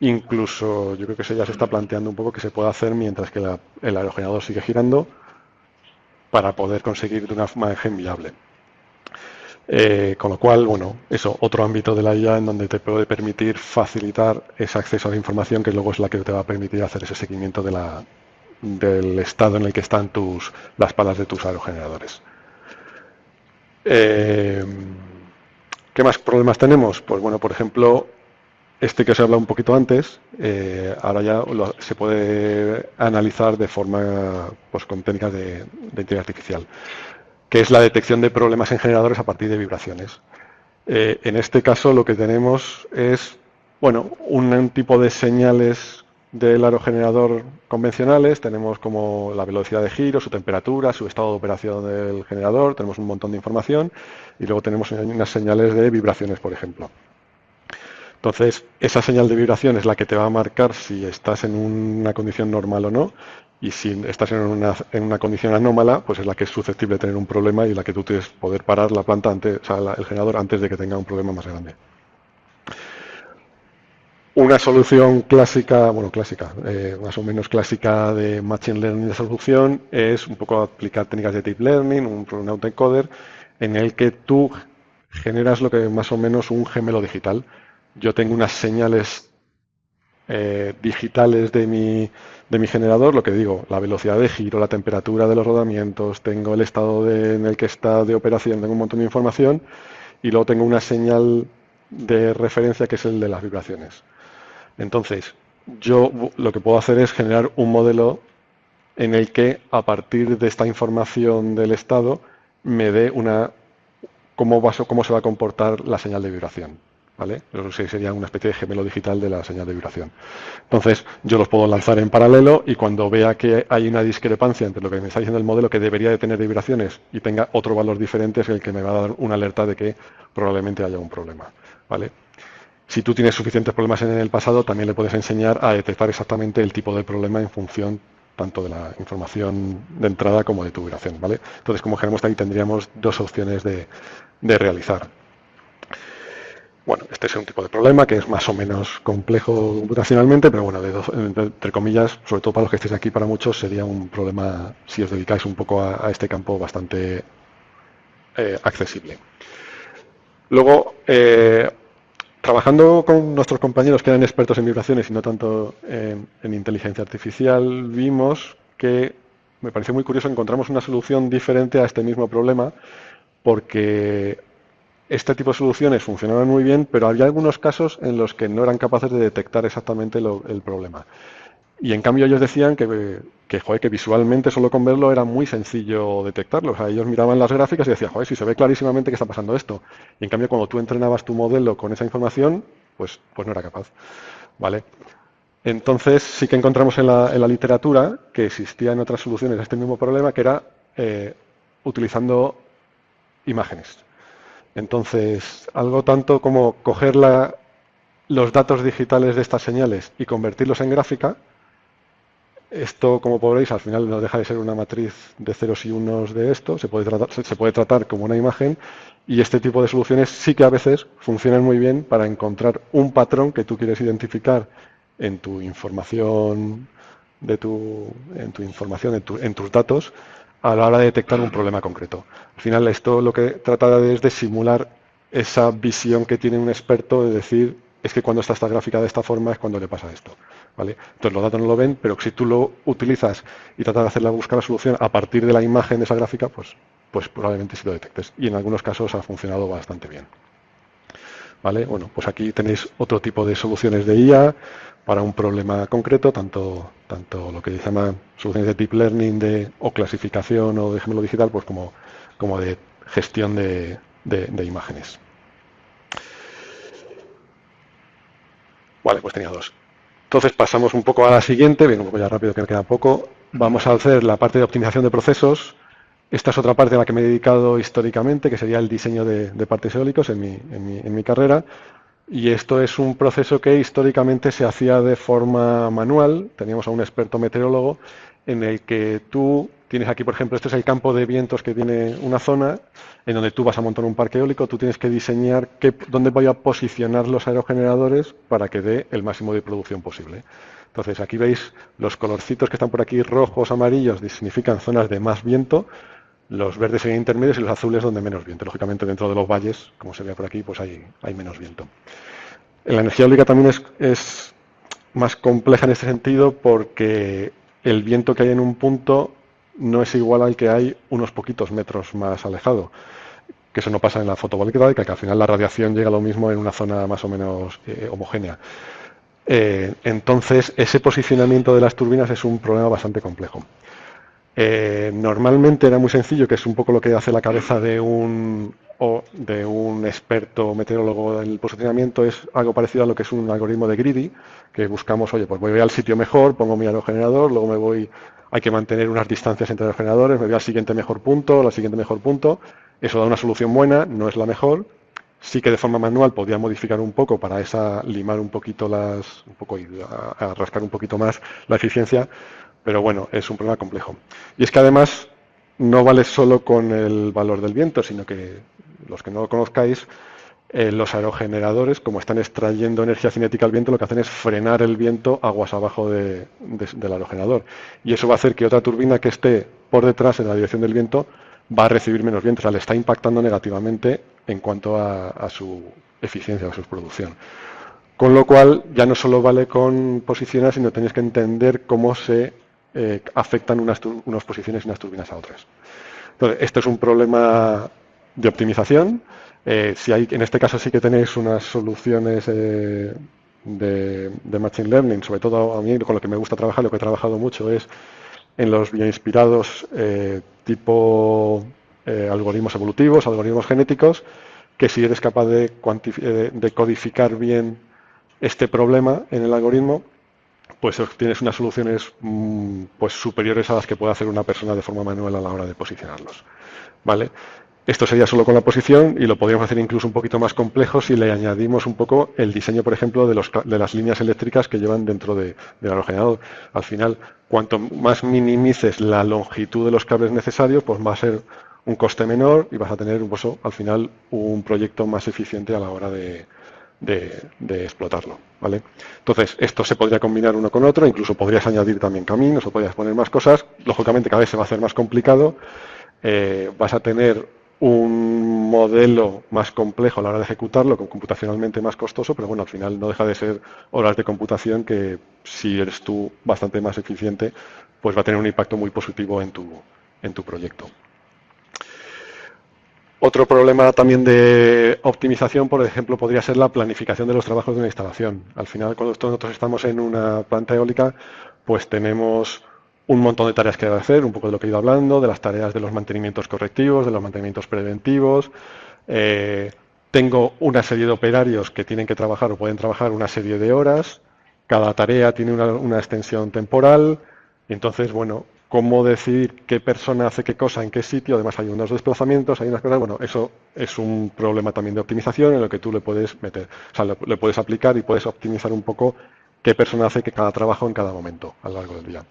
Incluso yo creo que eso ya se está planteando un poco que se puede hacer mientras que el aerogenerador sigue girando para poder conseguir de una imagen viable. Con lo cual, bueno, eso, otro ámbito de la IA en donde te puede permitir facilitar ese acceso a la información que luego es la que te va a permitir hacer ese seguimiento del estado en el que están las palas de tus aerogeneradores. Eh, ¿Qué más problemas tenemos? Pues bueno, por ejemplo, este que os he hablado un poquito antes, ahora ya se puede analizar de forma, pues con técnicas de inteligencia artificial, que es la detección de problemas en generadores a partir de vibraciones. En este caso lo que tenemos es, bueno, un tipo de señales del aerogenerador convencionales. Tenemos como la velocidad de giro, su temperatura, su estado de operación del generador, tenemos un montón de información y luego tenemos unas señales de vibraciones, por ejemplo. Entonces, esa señal de vibración es la que te va a marcar si estás en una condición normal o no, y si estás en una condición anómala, pues es la que es susceptible de tener un problema y la que tú tienes poder parar la planta antes, o sea, el generador antes de que tenga un problema más grande. Una solución clásica, bueno, clásica, más o menos clásica de Machine Learning de solución es un poco aplicar técnicas de Deep Learning, un autoencoder, en el que tú generas lo que más o menos un gemelo digital. Yo tengo unas señales digitales de mi generador, lo que digo, la velocidad de giro, la temperatura de los rodamientos, tengo el estado en el que está de operación, tengo un montón de información y luego tengo una señal de referencia que es el de las vibraciones. Entonces, yo lo que puedo hacer es generar un modelo en el que a partir de esta información del estado me dé cómo se va a comportar la señal de vibración. ¿Vale? Eso sería una especie de gemelo digital de la señal de vibración. Entonces, yo los puedo lanzar en paralelo y cuando vea que hay una discrepancia entre lo que me está diciendo el modelo que debería de tener de vibraciones y tenga otro valor diferente, es el que me va a dar una alerta de que probablemente haya un problema. ¿Vale? Si tú tienes suficientes problemas en el pasado, también le puedes enseñar a detectar exactamente el tipo de problema en función tanto de la información de entrada como de tu vibración, ¿vale? Entonces, como generamos ahí, tendríamos dos opciones de realizar. Bueno, este es un tipo de problema que es más o menos complejo computacionalmente, pero bueno, entre comillas, sobre todo para los que estéis aquí, para muchos sería un problema, si os dedicáis un poco a este campo, bastante accesible. Luego, trabajando con nuestros compañeros que eran expertos en vibraciones y no tanto en inteligencia artificial, vimos que, me pareció muy curioso, encontramos una solución diferente a este mismo problema, porque este tipo de soluciones funcionaban muy bien, pero había algunos casos en los que no eran capaces de detectar exactamente el problema. Y en cambio ellos decían joder, que visualmente solo con verlo era muy sencillo detectarlo. O sea, ellos miraban las gráficas y decían, joder, si se ve clarísimamente que está pasando esto. Y en cambio cuando tú entrenabas tu modelo con esa información, pues no era capaz. ¿Vale? Entonces sí que encontramos en la literatura que existían otras soluciones a este mismo problema, que era utilizando imágenes. Entonces, algo tanto como coger los datos digitales de estas señales y convertirlos en gráfica. Esto, como podréis, al final no deja de ser una matriz de ceros y unos de esto, se puede tratar como una imagen, y este tipo de soluciones sí que a veces funcionan muy bien para encontrar un patrón que tú quieres identificar en tu información, en tus datos, a la hora de detectar un problema concreto. Al final esto lo que trata es de simular esa visión que tiene un experto de decir, es que cuando está esta gráfica de esta forma es cuando le pasa esto. ¿Vale? Entonces los datos no lo ven, pero si tú lo utilizas y tratas de hacer buscar la solución a partir de la imagen de esa gráfica, pues probablemente sí lo detectes. Y en algunos casos ha funcionado bastante bien. ¿Vale? Bueno, pues aquí tenéis otro tipo de soluciones de IA para un problema concreto, tanto lo que se llama soluciones de deep learning o clasificación o de gemelo digital, pues como de gestión de imágenes. Vale, pues tenía dos. Entonces pasamos un poco a la siguiente, bien, un poco ya rápido que me queda poco. Vamos a hacer la parte de optimización de procesos. Esta es otra parte a la que me he dedicado históricamente, que sería el diseño de parques eólicos en mi carrera. Y esto es un proceso que históricamente se hacía de forma manual. Teníamos a un experto meteorólogo en el que tú tienes aquí, por ejemplo, este es el campo de vientos que tiene una zona en donde tú vas a montar un parque eólico. Tú tienes que diseñar dónde voy a posicionar los aerogeneradores para que dé el máximo de producción posible. Entonces, aquí veis los colorcitos que están por aquí, rojos, amarillos, significan zonas de más viento. Los verdes serían intermedios y los azules donde menos viento. Lógicamente dentro de los valles, como se ve por aquí, pues hay menos viento. La energía eólica también es más compleja en este sentido porque el viento que hay en un punto no es igual al que hay unos poquitos metros más alejado. Que eso no pasa en la fotovoltaica, que al final la radiación llega a lo mismo en una zona más o menos homogénea. Entonces, ese posicionamiento de las turbinas es un problema bastante complejo. Normalmente era muy sencillo, que es un poco lo que hace la cabeza de un experto meteorólogo en el posicionamiento, es algo parecido a lo que es un algoritmo de greedy, que buscamos, oye, pues voy al sitio mejor, pongo mi aerogenerador, luego hay que mantener unas distancias entre aerogeneradores, me voy al siguiente mejor punto, al siguiente mejor punto, eso da una solución buena, no es la mejor, sí que de forma manual podría modificar un poco para limar un poquito a rascar un poquito más la eficiencia, pero bueno, es un problema complejo. Y es que además no vale solo con el valor del viento, sino que los que no lo conozcáis, los aerogeneradores, como están extrayendo energía cinética del viento, lo que hacen es frenar el viento aguas abajo del aerogenerador. Y eso va a hacer que otra turbina que esté por detrás en la dirección del viento va a recibir menos viento, o sea, le está impactando negativamente en cuanto a su eficiencia, a su producción. Con lo cual, ya no solo vale con posicionar, sino tenéis que entender cómo se afectan unas posiciones y unas turbinas a otras. Entonces, esto es un problema de optimización. En este caso sí que tenéis unas soluciones de Machine Learning, sobre todo a mí con lo que me gusta trabajar, lo que he trabajado mucho es en los bioinspirados tipo algoritmos evolutivos, algoritmos genéticos, que si eres capaz de codificar bien este problema en el algoritmo, pues tienes unas soluciones pues superiores a las que puede hacer una persona de forma manual a la hora de posicionarlos. ¿Vale? Esto sería solo con la posición y lo podríamos hacer incluso un poquito más complejo si le añadimos un poco el diseño, por ejemplo, de las líneas eléctricas que llevan dentro del aerogenerador. Al final, cuanto más minimices la longitud de los cables necesarios, pues va a ser un coste menor y vas a tener pues, al final un proyecto más eficiente a la hora de explotarlo, ¿vale? Entonces, esto se podría combinar uno con otro, incluso podrías añadir también caminos o podrías poner más cosas. Lógicamente, cada vez se va a hacer más complicado. Vas a tener un modelo más complejo a la hora de ejecutarlo, computacionalmente más costoso, pero bueno, al final no deja de ser horas de computación que si eres tú bastante más eficiente, pues va a tener un impacto muy positivo en tu proyecto. Otro problema también de optimización, por ejemplo, podría ser la planificación de los trabajos de una instalación. Al final, cuando nosotros estamos en una planta eólica, pues tenemos un montón de tareas que hacer, un poco de lo que he ido hablando, de las tareas de los mantenimientos correctivos, de los mantenimientos preventivos. Tengo una serie de operarios que tienen que trabajar o pueden trabajar una serie de horas. Cada tarea tiene una extensión temporal. Y entonces, bueno, cómo decidir qué persona hace qué cosa en qué sitio. Además hay unos desplazamientos, hay unas cosas. Bueno, eso es un problema también de optimización en lo que tú le puedes meter, o sea, le puedes aplicar y puedes optimizar un poco qué persona hace que cada trabajo en cada momento a lo largo del día.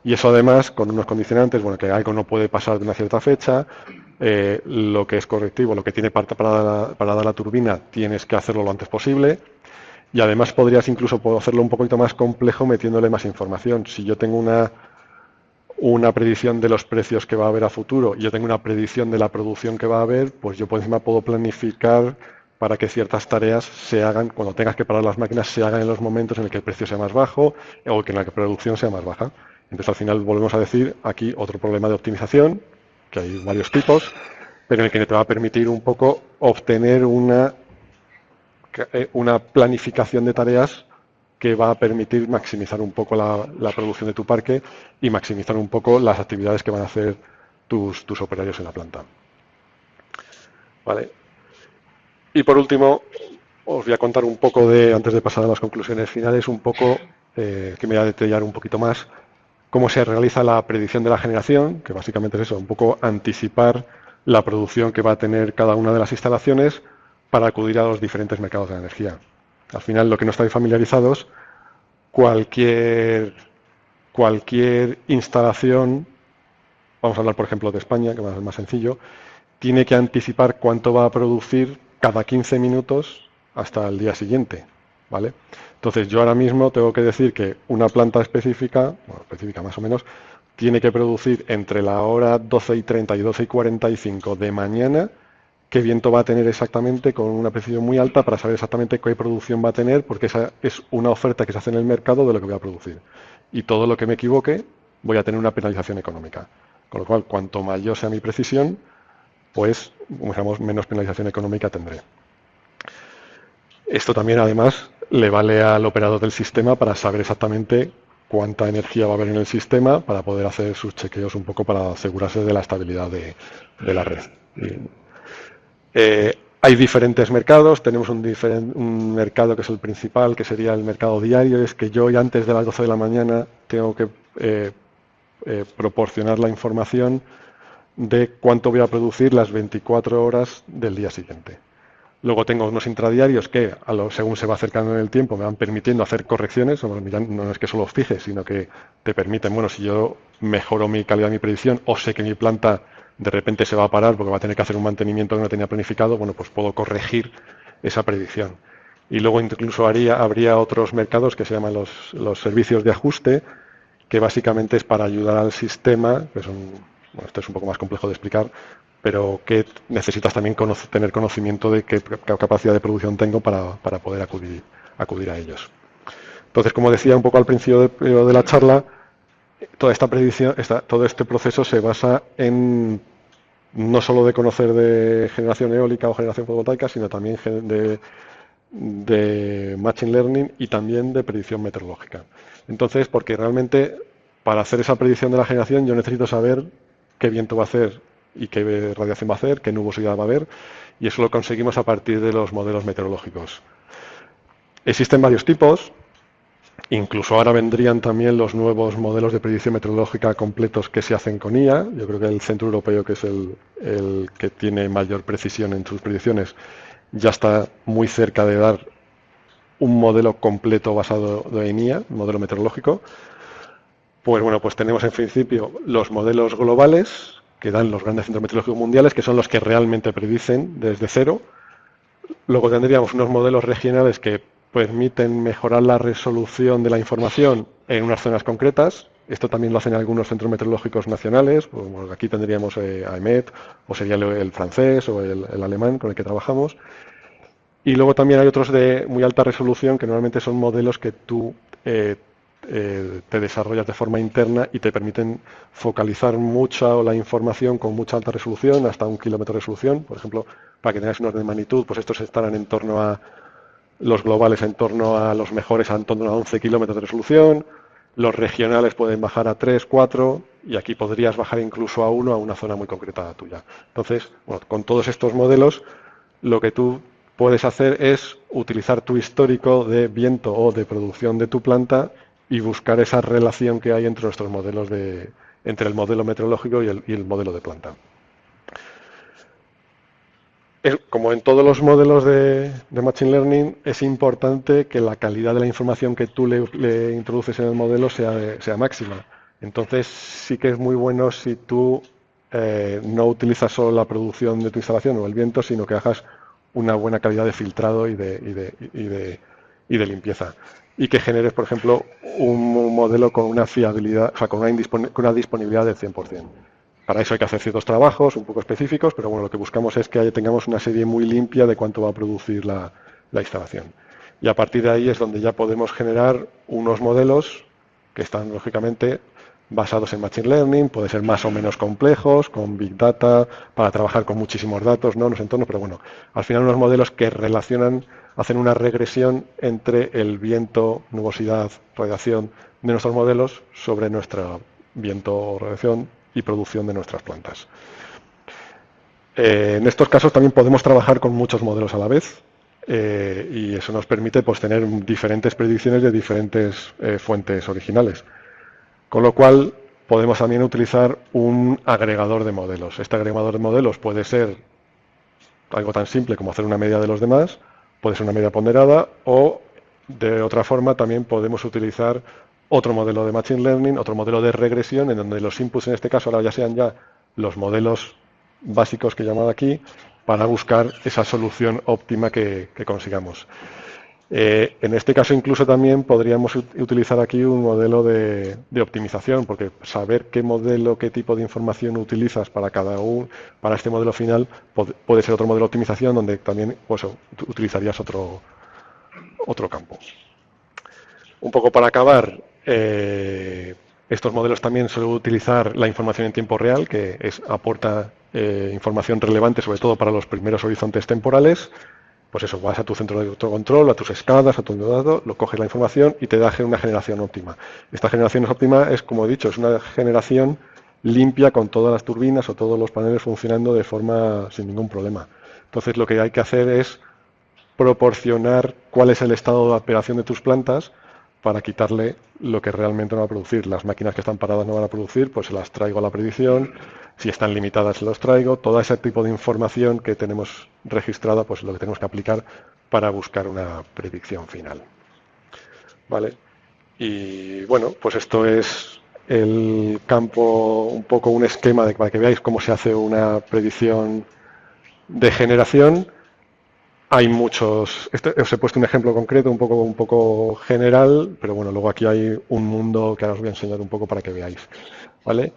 Y eso además con unos condicionantes, bueno, que algo no puede pasar de una cierta fecha, lo que es correctivo, lo que tiene parte para la turbina, tienes que hacerlo lo antes posible. Y además podrías incluso hacerlo un poquito más complejo metiéndole más información. Si yo tengo una predicción de los precios que va a haber a futuro y yo tengo una predicción de la producción que va a haber, pues yo por encima puedo planificar para que ciertas tareas se hagan, cuando tengas que parar las máquinas, se hagan en los momentos en el que el precio sea más bajo o que en la que la producción sea más baja. Entonces al final volvemos a decir aquí otro problema de optimización, que hay varios tipos, pero en el que te va a permitir un poco obtener una planificación de tareas que va a permitir maximizar un poco la producción de tu parque y maximizar un poco las actividades que van a hacer tus operarios en la planta. ¿Vale? Y por último, os voy a contar un poco antes de pasar a las conclusiones finales, un poco, que me voy a detallar un poquito más, cómo se realiza la predicción de la generación, que básicamente es eso, un poco anticipar la producción que va a tener cada una de las instalaciones para acudir a los diferentes mercados de la energía. Al final, lo que no estáis familiarizados, cualquier instalación, vamos a hablar por ejemplo de España, que es más sencillo, tiene que anticipar cuánto va a producir cada 15 minutos hasta el día siguiente, ¿vale? Entonces yo ahora mismo tengo que decir que una planta específica, bueno, específica más o menos, tiene que producir entre la hora 12:30 y 12:45 de mañana qué viento va a tener exactamente con una precisión muy alta para saber exactamente qué producción va a tener, porque esa es una oferta que se hace en el mercado de lo que voy a producir. Y todo lo que me equivoque voy a tener una penalización económica. Con lo cual, cuanto mayor sea mi precisión, pues, digamos, menos penalización económica tendré. Esto también, además, le vale al operador del sistema para saber exactamente cuánta energía va a haber en el sistema para poder hacer sus chequeos un poco para asegurarse de la estabilidad de la red. Hay diferentes mercados, tenemos un mercado que es el principal, que sería el mercado diario, es que yo ya antes de las 12 de la mañana tengo que proporcionar la información de cuánto voy a producir las 24 horas del día siguiente. Luego tengo unos intradiarios que, según se va acercando en el tiempo, me van permitiendo hacer correcciones. No es que solo los fijes, sino que te permiten, bueno, si yo mejoro mi calidad de mi predicción o sé que mi planta de repente se va a parar porque va a tener que hacer un mantenimiento que no tenía planificado, bueno, pues puedo corregir esa predicción. Y luego incluso habría otros mercados que se llaman los servicios de ajuste, que básicamente es para ayudar al sistema, que son, bueno, esto es un poco más complejo de explicar, pero que necesitas también tener conocimiento de qué capacidad de producción tengo para poder acudir a ellos. Entonces, como decía un poco al principio de la charla, toda esta predicción, todo este proceso se basa en no solo de conocer de generación eólica o generación fotovoltaica, sino también de machine learning y también de predicción meteorológica. Entonces, porque realmente para hacer esa predicción de la generación yo necesito saber qué viento va a hacer y qué radiación va a hacer, qué nubosidad va a haber, y eso lo conseguimos a partir de los modelos meteorológicos. Existen varios tipos, incluso ahora vendrían también los nuevos modelos de predicción meteorológica completos que se hacen con IA. Yo creo que el Centro Europeo, que es el que tiene mayor precisión en sus predicciones, ya está muy cerca de dar un modelo completo basado en IA, un modelo meteorológico. Pues bueno, pues tenemos en principio los modelos globales que dan los grandes centros meteorológicos mundiales, que son los que realmente predicen desde cero. Luego tendríamos unos modelos regionales que permiten mejorar la resolución de la información en unas zonas concretas. Esto también lo hacen algunos centros meteorológicos nacionales. Pues, bueno, aquí tendríamos AEMET, o sería el francés o el alemán con el que trabajamos. Y luego también hay otros de muy alta resolución que normalmente son modelos que tú te desarrollas de forma interna y te permiten focalizar mucha la información con mucha alta resolución, hasta 1 kilómetro de resolución. Por ejemplo, para que tengáis un orden de magnitud, pues estos estarán en torno a los globales, en torno a los mejores, en torno a 11 kilómetros de resolución. Los regionales pueden bajar a 3, 4 y aquí podrías bajar incluso a 1 a una zona muy concreta tuya. Entonces, bueno, con todos estos modelos, lo que tú puedes hacer es utilizar tu histórico de viento o de producción de tu planta y buscar esa relación que hay entre nuestros modelos entre el modelo meteorológico y el modelo de planta. Como en todos los modelos de Machine Learning, es importante que la calidad de la información que tú le introduces en el modelo sea máxima. Entonces, sí que es muy bueno si tú no utilizas solo la producción de tu instalación o el viento, sino que hagas una buena calidad de filtrado y de limpieza. Y que generes, por ejemplo, un modelo con una fiabilidad, o sea, con una disponibilidad del 100%. Para eso hay que hacer ciertos trabajos un poco específicos, pero bueno, lo que buscamos es que tengamos una serie muy limpia de cuánto va a producir la instalación. Y a partir de ahí es donde ya podemos generar unos modelos que están lógicamente basados en Machine Learning, puede ser más o menos complejos, con Big Data, para trabajar con muchísimos datos, ¿no? En los entornos, pero bueno, al final unos modelos que relacionan, hacen una regresión entre el viento, nubosidad, radiación de nuestros modelos sobre nuestro viento, radiación y producción de nuestras plantas. En estos casos también podemos trabajar con muchos modelos a la vez, y eso nos permite pues, tener diferentes predicciones de diferentes fuentes originales. Con lo cual podemos también utilizar un agregador de modelos. Este agregador de modelos puede ser algo tan simple como hacer una media de los demás, puede ser una media ponderada, o de otra forma también podemos utilizar otro modelo de Machine Learning, otro modelo de regresión, en donde los inputs en este caso ahora ya sean ya los modelos básicos que he llamado aquí, para buscar esa solución óptima que consigamos. En este caso incluso también podríamos utilizar aquí un modelo de optimización, porque saber qué modelo, qué tipo de información utilizas para para este modelo final puede ser otro modelo de optimización donde también pues, utilizarías otro campo. Un poco para acabar, estos modelos también suelen utilizar la información en tiempo real, que aporta información relevante sobre todo para los primeros horizontes temporales. Pues eso, vas a tu centro de autocontrol, a tus escadas, a tu dato, lo coges la información y te da una generación óptima. Esta generación óptima es, como he dicho, es una generación limpia con todas las turbinas o todos los paneles funcionando de forma sin ningún problema. Entonces lo que hay que hacer es proporcionar cuál es el estado de operación de tus plantas para quitarle lo que realmente no va a producir. Las máquinas que están paradas no van a producir, pues se las traigo a la predicción. Si están limitadas, se los traigo. Todo ese tipo de información que tenemos registrada, pues lo que tenemos que aplicar para buscar una predicción final. ¿Vale? Y bueno, pues esto es el campo, un poco un esquema para que veáis cómo se hace una predicción de generación. Hay muchos, os he puesto un ejemplo concreto, un poco general, pero bueno, luego aquí hay un mundo que ahora os voy a enseñar un poco para que veáis. ¿Vale?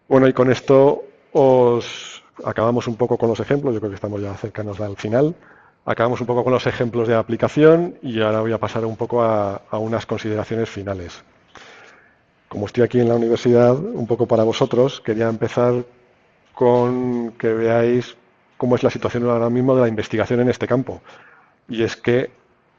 Bueno, y con esto os acabamos un poco con los ejemplos, yo creo que estamos ya cercanos al final. Acabamos un poco con los ejemplos de aplicación y ahora voy a pasar un poco a unas consideraciones finales. Como estoy aquí en la universidad, un poco para vosotros, quería empezar con que veáis cómo es la situación ahora mismo de la investigación en este campo. Y es que,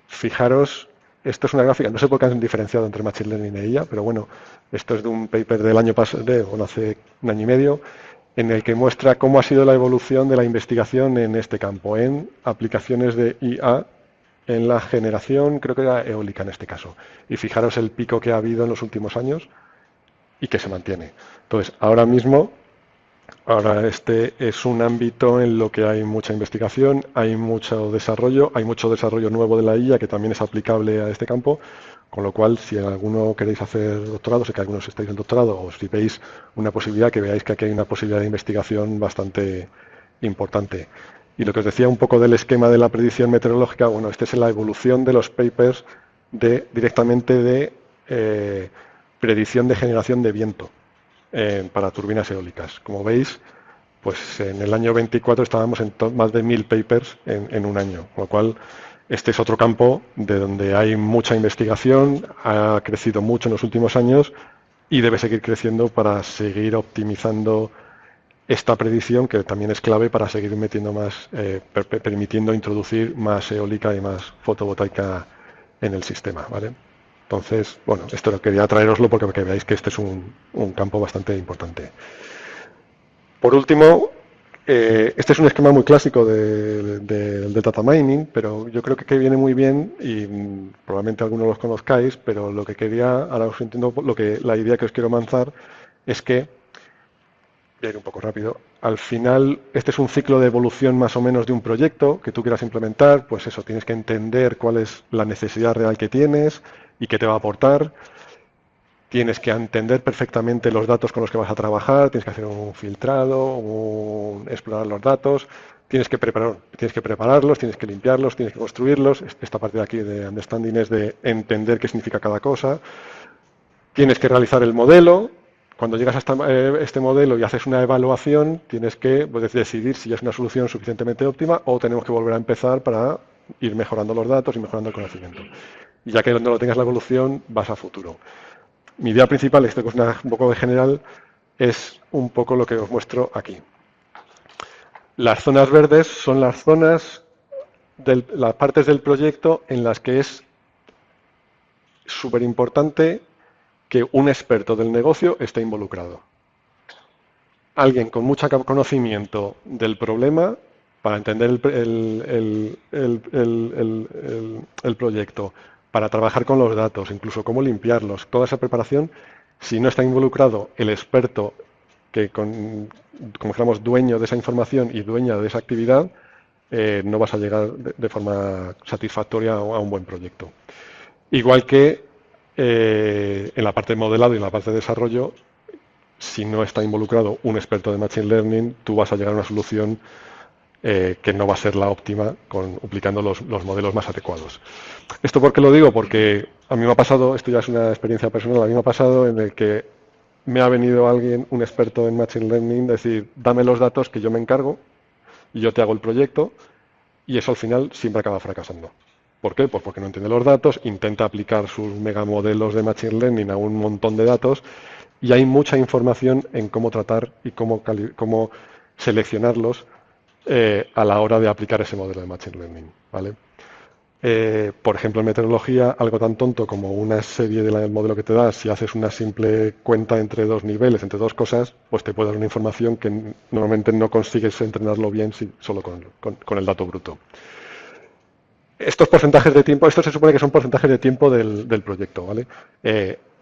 fijaros, esto es una gráfica, no sé por qué han diferenciado entre Machine Learning e IA, pero bueno, esto es de un paper del año pasado, bueno, hace un año y medio, en el que muestra cómo ha sido la evolución de la investigación en este campo, en aplicaciones de IA, en la generación, creo que era eólica en este caso. Y fijaros el pico que ha habido en los últimos años y que se mantiene. Entonces, ahora mismo, este es un ámbito en lo que hay mucha investigación, hay mucho desarrollo nuevo de la IA que también es aplicable a este campo, con lo cual, si alguno queréis hacer doctorado, sé que algunos estáis en doctorado, o si veis una posibilidad, que veáis que aquí hay una posibilidad de investigación bastante importante. Y lo que os decía un poco del esquema de la predicción meteorológica, bueno, este es la evolución de los papers directamente de predicción de generación de viento para turbinas eólicas. Como veis, pues en el año 24 estábamos en más de 1000 papers en un año, con lo cual este es otro campo de donde hay mucha investigación, ha crecido mucho en los últimos años y debe seguir creciendo para seguir optimizando esta predicción, que también es clave para seguir metiendo más, permitiendo introducir más eólica y más fotovoltaica en el sistema, ¿vale? Entonces, bueno, esto lo quería traeroslo porque veáis que este es un campo bastante importante. Por último, este es un esquema muy clásico del data mining, pero yo creo que viene muy bien y probablemente algunos los conozcáis, pero lo que quería, ahora os entiendo, la idea que os quiero lanzar es que voy a ir un poco rápido. Al final, este es un ciclo de evolución más o menos de un proyecto que tú quieras implementar. Pues eso, tienes que entender cuál es la necesidad real que tienes y qué te va a aportar. Tienes que entender perfectamente los datos con los que vas a trabajar, tienes que hacer un filtrado, explorar los datos, tienes que prepararlos, tienes que limpiarlos, tienes que construirlos. Esta parte de aquí de understanding es de entender qué significa cada cosa. Tienes que realizar el modelo. Cuando llegas a este modelo y haces una evaluación, tienes que decidir si es una solución suficientemente óptima o tenemos que volver a empezar para ir mejorando los datos y mejorando el conocimiento. Y ya que no lo tengas la evolución, vas a futuro. Mi idea principal, esto que es un poco de general, es un poco lo que os muestro aquí. Las zonas verdes son las zonas, las partes del proyecto en las que es súper importante que un experto del negocio esté involucrado. Alguien con mucho conocimiento del problema para entender el proyecto, para trabajar con los datos, incluso cómo limpiarlos, toda esa preparación, si no está involucrado el experto que, como dijéramos, dueño de esa información y dueña de esa actividad, no vas a llegar de forma satisfactoria a un buen proyecto. Igual que en la parte de modelado y en la parte de desarrollo, si no está involucrado un experto de Machine Learning, tú vas a llegar a una solución que no va a ser la óptima aplicando los modelos más adecuados. ¿Esto por qué lo digo? Porque a mí me ha pasado, esto ya es una experiencia personal, a mí me ha pasado en el que me ha venido alguien, un experto en Machine Learning, decir, dame los datos que yo me encargo y yo te hago el proyecto, y eso al final siempre acaba fracasando. ¿Por qué? Pues porque no entiende los datos, intenta aplicar sus megamodelos de Machine Learning a un montón de datos y hay mucha información en cómo tratar y cómo seleccionarlos a la hora de aplicar ese modelo de Machine Learning. ¿Vale? Por ejemplo, en meteorología, algo tan tonto como una serie del modelo que te da, si haces una simple cuenta entre dos niveles, entre dos cosas, pues te puede dar una información que normalmente no consigues entrenarlo bien solo con el dato bruto. Estos porcentajes de tiempo, esto se supone que son porcentajes de tiempo del proyecto, ¿vale?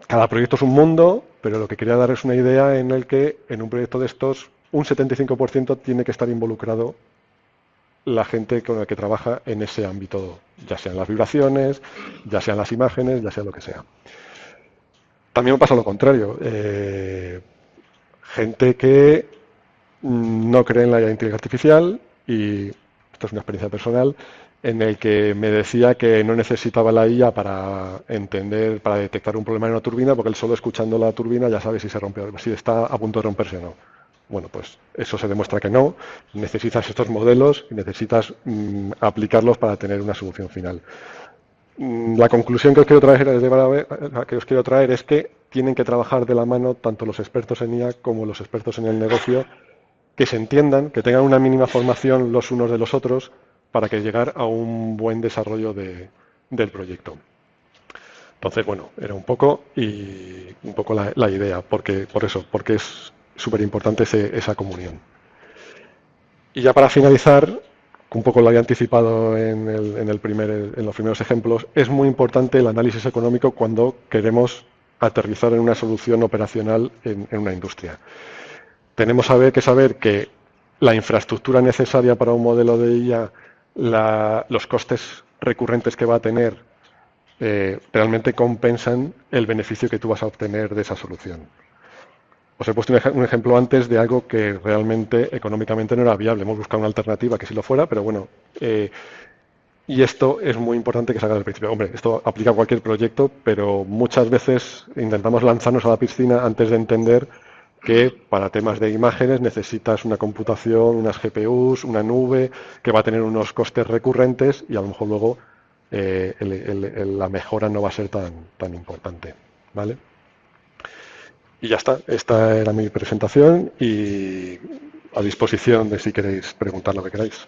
Cada proyecto es un mundo, pero lo que quería dar es una idea en el que en un proyecto de estos un 75% tiene que estar involucrado la gente con la que trabaja en ese ámbito, ya sean las vibraciones, ya sean las imágenes, ya sea lo que sea. También me pasa lo contrario. Gente que no cree en la inteligencia artificial, y esto es una experiencia personal, en el que me decía que no necesitaba la IA para entender, para detectar un problema en una turbina, porque él solo escuchando la turbina ya sabe si se rompe, si está a punto de romperse o no. Bueno, pues eso se demuestra que no. Necesitas estos modelos y necesitas aplicarlos para tener una solución final. La conclusión que os quiero traer es que tienen que trabajar de la mano tanto los expertos en IA como los expertos en el negocio, que se entiendan, que tengan una mínima formación los unos de los otros para que llegar a un buen desarrollo del proyecto. Entonces, bueno, era un poco la idea, porque es súper importante esa comunión. Y ya para finalizar, un poco lo había anticipado en los primeros ejemplos, es muy importante el análisis económico cuando queremos aterrizar en una solución operacional en una industria. Tenemos que saber que la infraestructura necesaria para un modelo de IA, los costes recurrentes que va a tener, realmente compensan el beneficio que tú vas a obtener de esa solución. Os he puesto un ejemplo antes de algo que realmente económicamente no era viable. Hemos buscado una alternativa que sí lo fuera, pero bueno. Y esto es muy importante que se haga desde el principio. Hombre, esto aplica a cualquier proyecto, pero muchas veces intentamos lanzarnos a la piscina antes de entender que para temas de imágenes necesitas una computación, unas GPUs, una nube, que va a tener unos costes recurrentes y a lo mejor luego la mejora no va a ser tan importante. ¿Vale? Y ya está, esta era mi presentación y a disposición de si queréis preguntar lo que queráis.